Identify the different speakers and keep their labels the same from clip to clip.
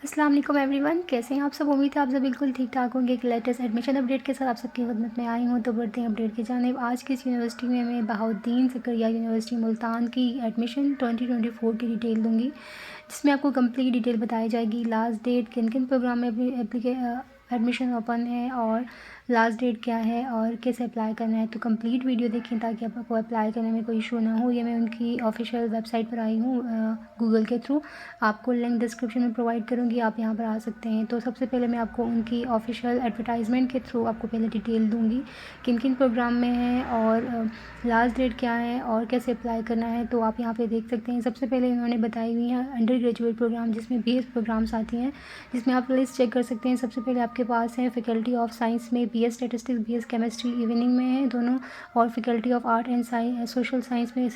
Speaker 1: अस्सलाम वालेकुम एवरीवन, कैसे हैं आप सब। उम्मीद है आप सब बिल्कुल ठीक ठाक होंगे। एक लेटेस्ट एडमिशन अपडेट के साथ आप सबकी खिदमत में आई हूँ। तो बढ़ते हैं अपडेट की जानिब। आज की इस यूनिवर्सिटी में मैं बहाउद्दीन ज़करिया यूनिवर्सिटी मुल्तान की एडमिशन 2024 की डिटेल दूंगी, जिसमें आपको कंप्लीट डिटेल बताई जाएगी। लास्ट डेट, किन किन प्रोग्राम में एडमिशन ओपन है और लास्ट डेट क्या है और कैसे अप्लाई करना है। तो कंप्लीट वीडियो देखें ताकि आपको अप्लाई करने में कोई इशू ना हो। ये मैं उनकी ऑफिशियल वेबसाइट पर आई हूँ गूगल के थ्रू। आपको लिंक डिस्क्रिप्शन में प्रोवाइड करूँगी, आप यहाँ पर आ सकते हैं। तो सबसे पहले मैं आपको उनकी ऑफिशियल एडवर्टाइजमेंट के थ्रू आपको पहले डिटेल दूँगी किन किन प्रोग्राम में है और लास्ट डेट क्या है और कैसे अप्लाई करना है। तो आप यहाँ पे देख सकते हैं। सबसे पहले इन्होंने बताई हुई है अंडर ग्रेजुएट प्रोग्राम, जिसमें BS प्रोग्राम्स आती हैं, जिसमें आप लिस्ट चेक कर सकते हैं। सबसे पहले आपके पास है फैकल्टी ऑफ साइंस में BS statistics, BS chemistry evening में है दोनों, और faculty of art and social science में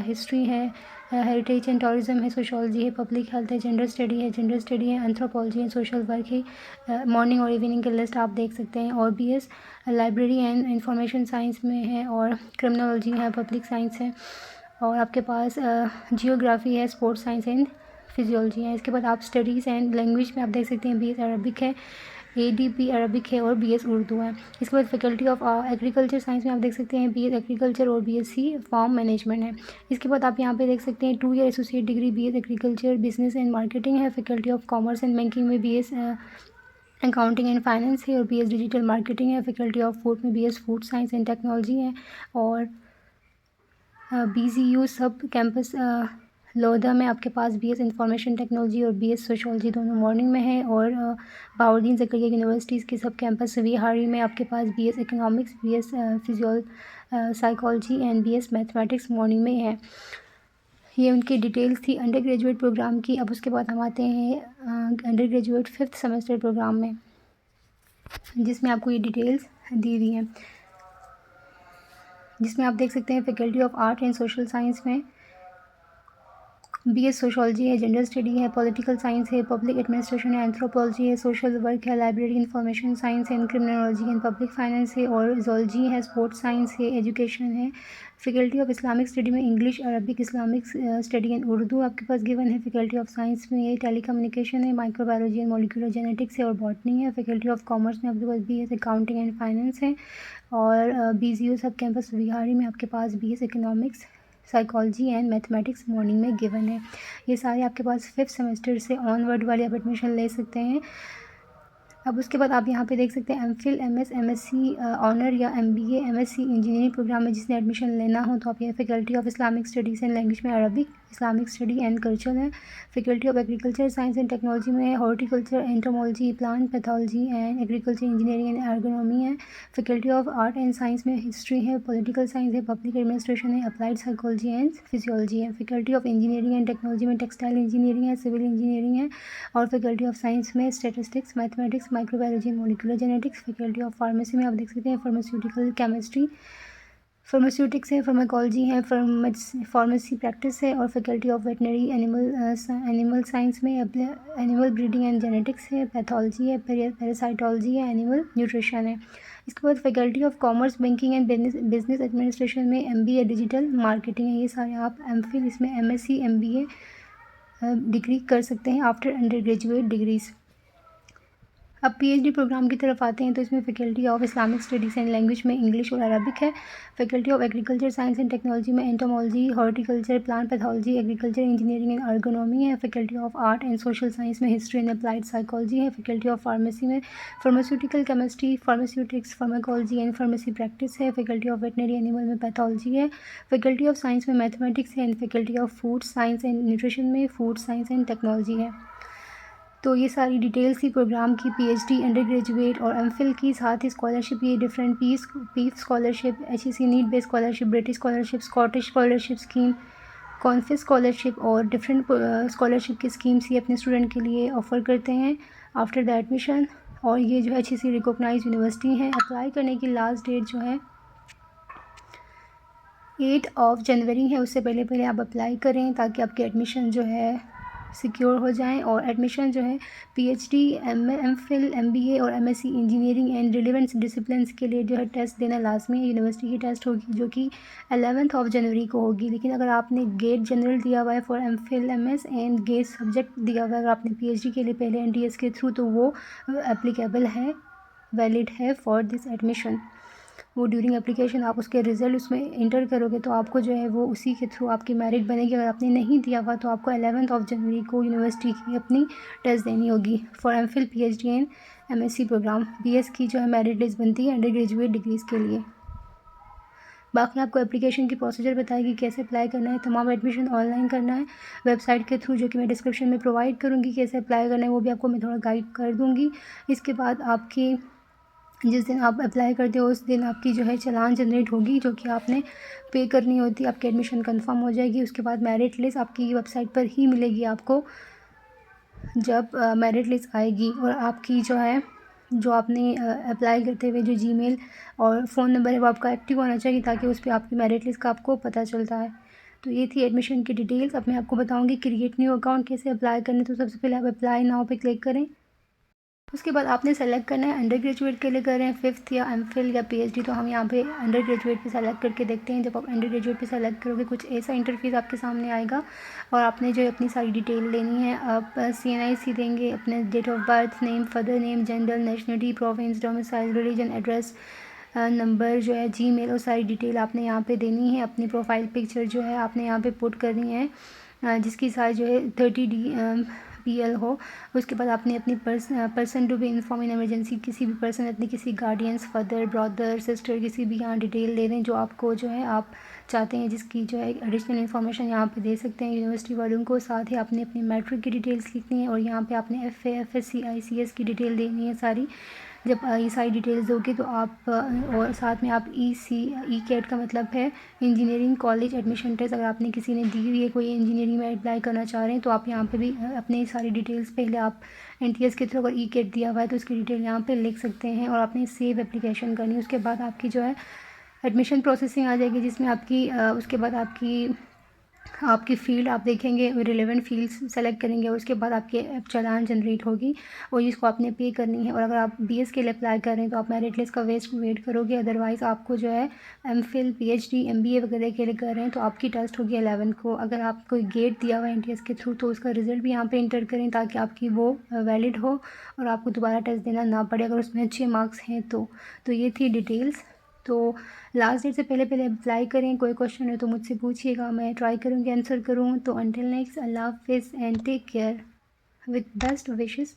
Speaker 1: हिस्ट्री है, हेरिटेज एंड टूरिज्म है, सोशोलॉजी है, पब्लिक हेल्थ है, जेंडर स्टडी है, एंथ्रोपोलॉजी है, सोशल वर्क है। मॉर्निंग और इवनिंग की लिस्ट आप देख सकते हैं। और BS library and information science में है, और क्रिमिनोलॉजी है, पब्लिक साइंस है, और आपके पास जियोग्राफी है, स्पोर्ट्स साइंस एंड फिजियोलॉजी है। इसके बाद आप स्टडीज़ एंड लैंग्वेज में आप देख सकते हैं BS अरबिक है, ADP अरबिक है, और BS उर्दू है। इसके बाद फैकल्टी ऑफ एग्रीकल्चर साइंस में आप देख सकते हैं BS एग्रीकल्चर और BSc फार्म मैनेजमेंट है। इसके बाद आप यहाँ पे देख सकते हैं 2 year associate degree BS agriculture business and marketing है। Faculty of commerce and banking में BS अकाउंटिंग एंड फाइनेंस है, और BS डिजिटल मार्केटिंग है। फैकल्टी ऑफ फूड में BS food science and technology है। और BCU सब कैंपस लोधा में आपके पास BS इंफॉर्मेशन टेक्नोलॉजी और BS सोशोलॉजी दोनों मॉर्निंग में है। और बहाउद्दीन ज़करिया यूनिवर्सिटीज़ के सब कैंपस विहारी में आपके पास BS economics, BS psychology and BS mathematics morning में है। ये उनकी डिटेल्स थी अंडर ग्रेजुएट प्रोग्राम की। अब उसके बाद हम आते हैं under graduate 5th semester programme में, जिसमें आपको ये डिटेल्स दी हुई हैं, जिसमें आप देख सकते हैं faculty of art and social science में BS सोशोलॉजी है, जेंडर स्टडी है, पॉलिटिकल साइंस है, पब्लिक एडमिनिस्ट्रेशन है, एंथ्रोपोलॉजी है, सोशल वर्क है, library information science and criminology and public finance है, और जोलॉजी है, स्पोर्ट्स साइंस है, एजुकेशन है। फैकल्टी ऑफ इस्लामिक स्टडी में English, Arabic, Islamic study and Urdu आपके पास गिवन है। फैकल्टी ऑफ साइंस में टेलीकम्युनिकेशन है, माइक्रोबायोलॉजी एंड मॉलिक्यूलर जेनेटिक्स है, और बॉटनी है। फैकल्टी ऑफ कॉमर्स में आपके पास BS अकाउंटिंग एंड फाइनेंस है। और BCU सब कैंपस विहारी में आपके पास BS economics, psychology and mathematics morning में गिवन है। ये सारे आपके पास 5th सेमेस्टर से ऑनवर्ड वाले आप एडमिशन ले सकते हैं। अब उसके बाद आप यहाँ पे देख सकते हैं MPhil, MS, MSc ऑनर या MBA, MSc इंजीनियरिंग प्रोग्राम में जिसने एडमिशन लेना हो तो आप ये faculty of Islamic studies and language में Arabic, Islamic study and culture है। Faculty of agriculture science and technology में horticulture, entomology, plant pathology and agriculture engineering and ergonomy है। Faculty of art and science में history है, political science है, public administration है, applied psychology and physiology है। Faculty of engineering and technology में textile engineering है, civil engineering है। और फैकल्टी ऑफ साइंस में statistics, mathematics, microbiology, molecular genetics. Faculty of pharmacy में आप देख सकते हैं फार्मास्यूटिकल केमिस्ट्री, फार्मास्यूटिक्स है, फार्माकोलॉजी है, फार्मेसी प्रैक्टिस है। और faculty of veterinary animal science में एनिमल ब्रीडिंग एंड जेनेटिक्स है, पैथोलॉजी है, पैरासाइटोलॉजी है, एनिमल न्यूट्रिशन है। इसके बाद faculty of commerce, banking and business administration में MBA डिजिटल मार्केटिंग है। ये सारे आप MPhil, इसमें MSc MBA डिग्री कर सकते हैं आफ्टर अंडर ग्रेजुएट डिग्रीज़। अब PhD प्रोग्राम की तरफ आते हैं तो इसमें faculty of Islamic studies and language में इंग्लिश और अरबिक है। Faculty of agriculture science and technology में entomology, horticulture, plant pathology, agriculture engineering and ergonomy है। Faculty of art and social science में हिस्ट्री एंड अप्लाइड साइकोलॉजी है। Faculty of pharmacy में pharmaceutical chemistry, pharmaceutics, pharmacology and pharmacy practice है। Faculty of veterinary animal में pathology है। Faculty of science में mathematics है, and faculty of food science and nutrition में food science and technology है। तो ये सारी डिटेल्स थी प्रोग्राम की, PhD, अंडर ग्रेजुएट और MPhil की। साथ ही स्कॉलरशिप, ये different peace scholarship, HEC need based scholarship, British scholarship, Scottish scholarship scheme, कॉन्फिस स्कॉलरशिप और डिफरेंट स्कॉलरशिप की स्कीम्स ये अपने स्टूडेंट के लिए ऑफ़र करते हैं आफ्टर द एडमिशन। और ये जो HEC रिकॉग्नाइज यूनिवर्सिटी है। अप्लाई करने की लास्ट डेट जो है 8 जनवरी है। उससे पहले पहले आप अप्लाई करें ताकि आपकी एडमिशन जो है सिक्योर हो जाएं और एडमिशन जो है पीएचडी, एमफिल, एमबीए और MSc engineering and relevant disciplines के लिए जो है टेस्ट देना लाजमी है। यूनिवर्सिटी की टेस्ट होगी जो कि 11 जनवरी को होगी। लेकिन अगर आपने गेट जनरल दिया हुआ है for MPhil MS and GAT subject दिया हुआ है अगर आपने पीएचडी के लिए पहले एनटीएस के थ्रू, तो वो एप्लीकेबल है, वैलिड है फॉर दिस एडमिशन। वो ड्यूरिंग एप्लीकेशन आप उसके रिज़ल्ट उसमें इंटर करोगे तो आपको जो है वो उसी के थ्रू आपकी मेरिट बनेगी। अगर आपने नहीं दिया हुआ तो आपको 11 जनवरी को यूनिवर्सिटी की अपनी टेस्ट देनी होगी for MPhil, PhD and MSc programme. BS की जो है मेरिट लिस्ट बनती है अंडर ग्रेजुएट डिग्रीज़ के लिए। बाकी आपको एप्लीकेशन की प्रोसीजर बताएगी कैसे अप्लाई करना है। तमाम एडमिशन ऑनलाइन करना है वेबसाइट के थ्रू, जो कि मैं डिस्क्रिप्शन में प्रोवाइड करूँगी। कैसे अप्लाई करना है वो भी आपको मैं थोड़ा गाइड कर दूँगी। इसके बाद आपकी जिस दिन आप अप्लाई करते हो उस दिन आपकी जो है चालान जनरेट होगी, जो कि आपने पे करनी होती है। आपकी एडमिशन कंफर्म हो जाएगी। उसके बाद मेरिट लिस्ट आपकी वेबसाइट पर ही मिलेगी आपको। जब मेरिट लिस्ट आएगी और आपकी जो है जो आपने अप्लाई करते हुए जो जीमेल और फ़ोन नंबर है वो आपका एक्टिव होना चाहिए, ताकि उस पर आपकी मेरिट लिस्ट का आपको पता चलता है। तो ये थी एडमिशन की डिटेल्स। अब मैं आपको बताऊंगी क्रिएट न्यू अकाउंट कैसे अप्लाई करने। तो सबसे पहले आप अप्लाई नाउ पे क्लिक करें। उसके बाद आपने सेलेक्ट करना है अंडर ग्रेजुएट के लिए कर रहे हैं 5th या एमफिल या पीएचडी, तो हम यहाँ पे अंडर ग्रेजुएट पे सेलेक्ट करके देखते हैं। जब आप अंडर ग्रेजुएट पे सेलेक्ट करोगे कुछ ऐसा इंटरफेस आपके सामने आएगा और आपने जो अपनी सारी डिटेल लेनी है। आप CNIC देंगे, अपने date of birth, name, father name, gender, nationality, province, domicile, religion, address, number जो है, जीमेल और सारी डिटेल आपने यहाँ पे देनी है। अपनी प्रोफाइल पिक्चर जो है आपने यहाँ पे पुट करनी है, जिसकी साइज़ जो है 30 PL हो। उसके बाद आपने अपनी person to be inform in emergency, किसी भी पर्सन, अपने किसी गार्डियंस, फादर, ब्रदर, सिस्टर, किसी भी यहाँ डिटेल दे दें जो आपको जो है आप चाहते हैं, जिसकी जो है एडिशनल इन्फॉर्मेशन यहाँ पे दे सकते हैं यूनिवर्सिटी वालों को। साथ ही आपने अपनी मैट्रिक की डिटेल्स लिखनी है और यहाँ पे आपने FA, FSC, ICS की डिटेल देनी है सारी। जब ये सारी डिटेल्स दोगे तो आप और साथ में आप ई कैट का मतलब है इंजीनियरिंग कॉलेज एडमिशन टेस्ट, अगर आपने किसी ने दी हुई है कोई इंजीनियरिंग में अप्लाई करना चाह रहे हैं तो आप यहाँ पे भी अपनी सारी डिटेल्स पहले आप NTS के थ्रू अगर ई कैट दिया हुआ है तो उसकी डिटेल यहाँ पे लिख सकते हैं और आपने सेव एप्लीकेशन करनी है। उसके बाद आपकी जो है एडमिशन प्रोसेसिंग आ जाएगी, जिसमें आपकी उसके बाद आपकी फ़ील्ड आप देखेंगे, रिलेवेंट फील्ड्स सेलेक्ट करेंगे और उसके बाद आपके चालान जनरेट होगी और जिसको आपने पे करनी है। और अगर आप BS के लिए अप्लाई कर रहे हैं तो आप मेरिट लिस्ट का वेट करोगे। अदरवाइज़ आपको जो है MPhil, PhD, MBA वगैरह के लिए कर रहे हैं तो आपकी टेस्ट होगी 11 को। अगर आप कोई गेट दिया हुआ है NTS के थ्रू तो उसका रिज़ल्ट भी यहाँ पर इंटर करें ताकि आपकी वो वैलिड हो और आपको दोबारा टेस्ट देना ना पड़े अगर उसमें अच्छे मार्क्स हैं तो ये थी डिटेल्स। तो लास्ट डेट से पहले अप्लाई करें। कोई क्वेश्चन है तो मुझसे पूछिएगा, मैं ट्राई करूँगी आंसर करूँ। तो अंटिल नेक्स्ट, अल्लाह हाफिज़ and take care with best wishes.